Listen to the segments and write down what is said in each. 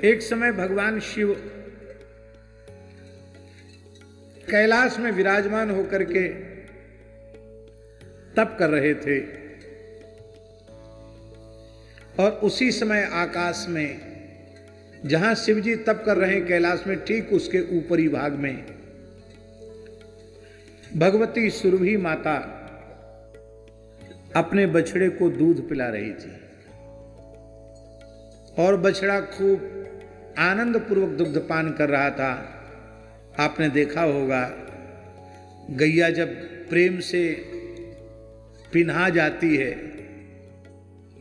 एक समय भगवान शिव कैलाश में विराजमान होकर के तप कर रहे थे और उसी समय आकाश में, जहां शिव जी तप कर रहे हैं कैलाश में, ठीक उसके ऊपरी भाग में भगवती सुरभि माता अपने बछड़े को दूध पिला रही थी और बछड़ा खूब आनंद पूर्वक दुग्धपान कर रहा था। आपने देखा होगा गैया जब प्रेम से पिन्हा जाती है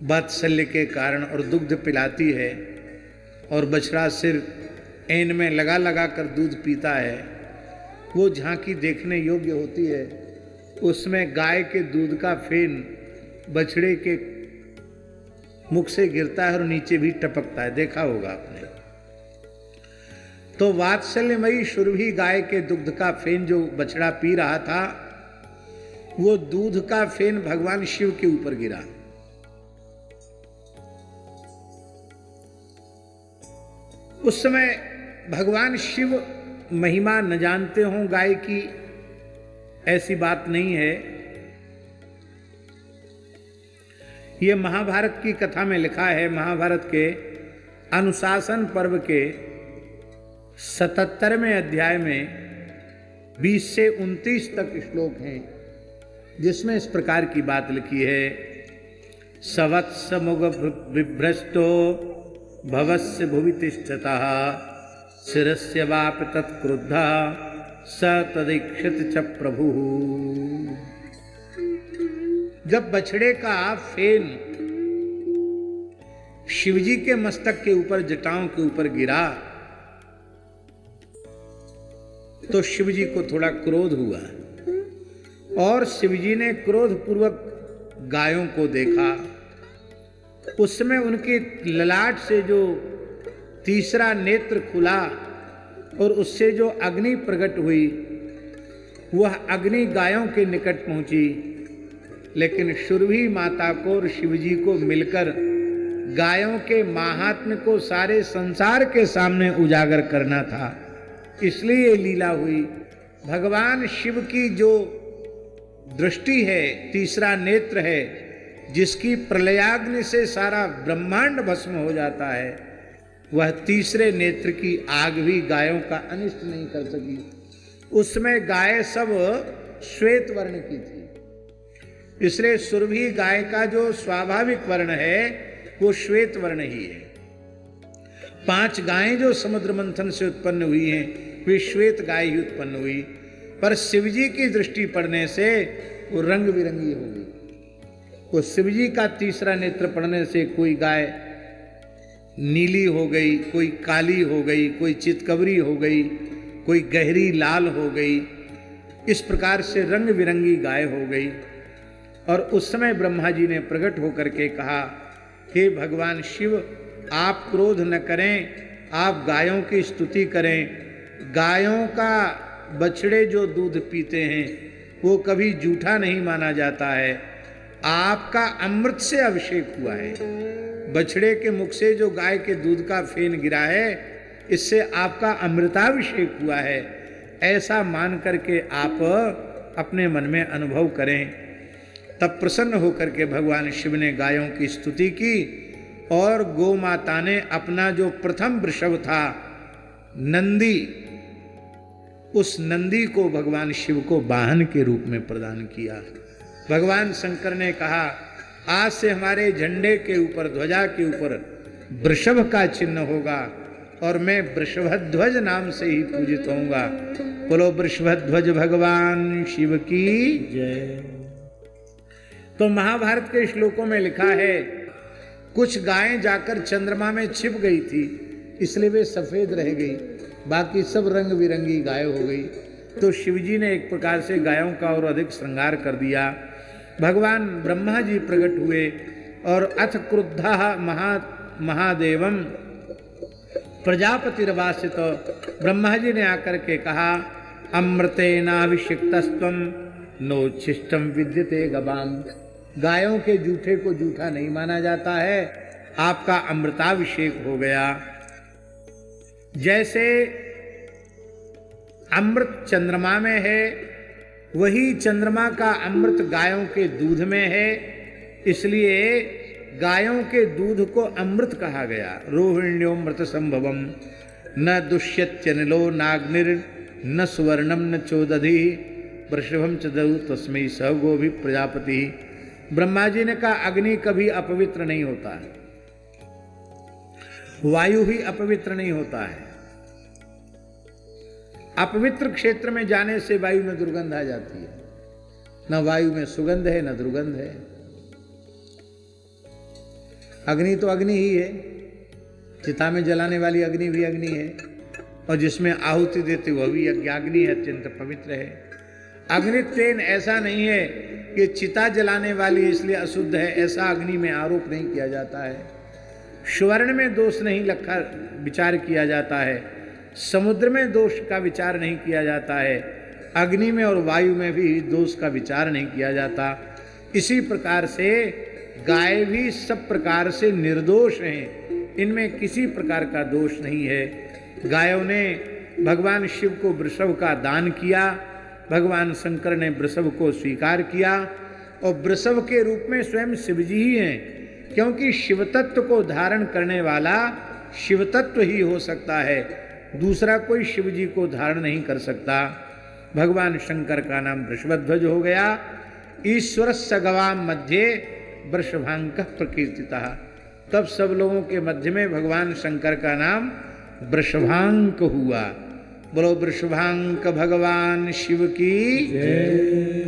वात्सल्य के कारण और दुग्ध पिलाती है और बछड़ा सिर ऐन में लगा लगा कर दूध पीता है, वो झांकी देखने योग्य होती है। उसमें गाय के दूध का फेन बछड़े के मुख से गिरता है और नीचे भी टपकता है, देखा होगा आपने। तो वात्सल्यमयी सुरभि गाय के दुग्ध का फेन जो बछड़ा पी रहा था, वो दूध का फेन भगवान शिव के ऊपर गिरा। उस समय भगवान शिव महिमा न जानते हों गाय की, ऐसी बात नहीं है। यह महाभारत की कथा में लिखा है। महाभारत के अनुशासन पर्व के 77वें अध्याय में 20 से 29 तक श्लोक हैं, जिसमें इस प्रकार की बात लिखी है। सवत्स मुग विभ्रष्टो भवस्य भुवि तिष्ठतः शिरस्य वाप तत्क्रुद्धा स तदीक्षित च प्रभु। जब बछड़े का फेन शिवजी के मस्तक के ऊपर, जटाओं के ऊपर गिरा, तो शिवजी को थोड़ा क्रोध हुआ और शिवजी ने क्रोध पूर्वक गायों को देखा। उसमें उनकी ललाट से जो तीसरा नेत्र खुला और उससे जो अग्नि प्रकट हुई, वह अग्नि गायों के निकट पहुंची। लेकिन सुरभि माता को और शिवजी को मिलकर गायों के महात्म्य को सारे संसार के सामने उजागर करना था, इसलिए ये लीला हुई। भगवान शिव की जो दृष्टि है, तीसरा नेत्र है, जिसकी प्रलयाग्नि से सारा ब्रह्मांड भस्म हो जाता है, वह तीसरे नेत्र की आग भी गायों का अनिष्ट नहीं कर सकी। उसमें गाय सब श्वेत वर्ण की थी, इसलिए सुरभि गाय का जो स्वाभाविक वर्ण है वो श्वेत वर्ण ही है। 5 गायें जो समुद्र मंथन से उत्पन्न हुई हैं, वे श्वेत गाय ही उत्पन्न हुई, पर शिवजी की दृष्टि पड़ने से वो रंग बिरंगी हो गई। वो शिवजी का तीसरा नेत्र पड़ने से कोई गाय नीली हो गई, कोई काली हो गई, कोई चितकबरी हो गई, कोई गहरी लाल हो गई। इस प्रकार से रंग बिरंगी गाय हो गई। और उस समय ब्रह्मा जी ने प्रकट होकर के कहा, हे भगवान शिव, आप क्रोध न करें, आप गायों की स्तुति करें। गायों का बछड़े जो दूध पीते हैं वो कभी जूठा नहीं माना जाता है। आपका अमृत से अभिषेक हुआ है। बछड़े के मुख से जो गाय के दूध का फेन गिरा है, इससे आपका अमृताभिषेक हुआ है। ऐसा मान करके आप अपने मन में अनुभव करें। तब प्रसन्न होकर के भगवान शिव ने गायों की स्तुति की और गौ माता ने अपना जो प्रथम वृषभ था नंदी, उस नंदी को भगवान शिव को वाहन के रूप में प्रदान किया। भगवान शंकर ने कहा, आज से हमारे झंडे के ऊपर, ध्वजा के ऊपर वृषभ का चिन्ह होगा और मैं वृषभध्वज नाम से ही पूजित होऊंगा। बोलो वृषभध्वज भगवान शिव की जय। तो महाभारत के श्लोकों में लिखा है, कुछ गायें जाकर चंद्रमा में छिप गई थी, इसलिए वे सफेद रह गई, बाकी सब रंग बिरंगी गाय हो गई। तो शिवजी ने एक प्रकार से गायों का और अधिक श्रृंगार कर दिया। भगवान ब्रह्मा जी प्रकट हुए और अथ क्रुद्धा महादेवम प्रजापतिर्वासित, ब्रह्मा जी ने आकर के कहा, अमृतेनाभिषिक्तस्त्वं नोच्छिष्टम विद्यते गवाम। गायों के जूठे को जूठा नहीं माना जाता है, आपका अमृताभिषेक हो गया। जैसे अमृत चंद्रमा में है, वही चंद्रमा का अमृत गायों के दूध में है, इसलिए गायों के दूध को अमृत कहा गया। रोहिण्योमृत संभवम न दुष्यत्यनिलो नाग्निर न सुवर्णम न चोदधि वृषभम च दधु तस्मै स गोभि प्रजापति। ब्रह्मा जी ने कहा अग्नि कभी अपवित्र नहीं होता है, वायु ही अपवित्र नहीं होता है। अपवित्र क्षेत्र में जाने से वायु में दुर्गंध आ जाती है, न वायु में सुगंध है न दुर्गंध है। अग्नि तो अग्नि ही है, चिता में जलाने वाली अग्नि भी अग्नि है, और जिसमें आहुति देते वह भी अग्नि है, अत्यंत पवित्र है। अग्नि तेन ऐसा नहीं है कि चिता जलाने वाली इसलिए अशुद्ध है, ऐसा अग्नि में आरोप नहीं किया जाता है। स्वर्ण में दोष नहीं रखा विचार किया जाता है, समुद्र में दोष का विचार नहीं किया जाता है, अग्नि में और वायु में भी दोष का विचार नहीं किया जाता। इसी प्रकार से गाय भी सब प्रकार से निर्दोष हैं, इनमें किसी प्रकार का दोष नहीं है। गायों ने भगवान शिव को वृषभ का दान किया, भगवान शंकर ने वृषभ को स्वीकार किया, और वृषभ के रूप में स्वयं शिव जी ही हैं, क्योंकि शिव तत्व को धारण करने वाला शिव तत्व ही हो सकता है, दूसरा कोई शिव जी को धारण नहीं कर सकता। भगवान शंकर का नाम वृषभध्वज हो गया। ईश्वरस्य गवाम मध्ये वृषभांक प्रकीर्तितः, तब सब लोगों के मध्य में भगवान शंकर का नाम वृषभांक हुआ। बोलो वृषभांक भगवान शिव की जय।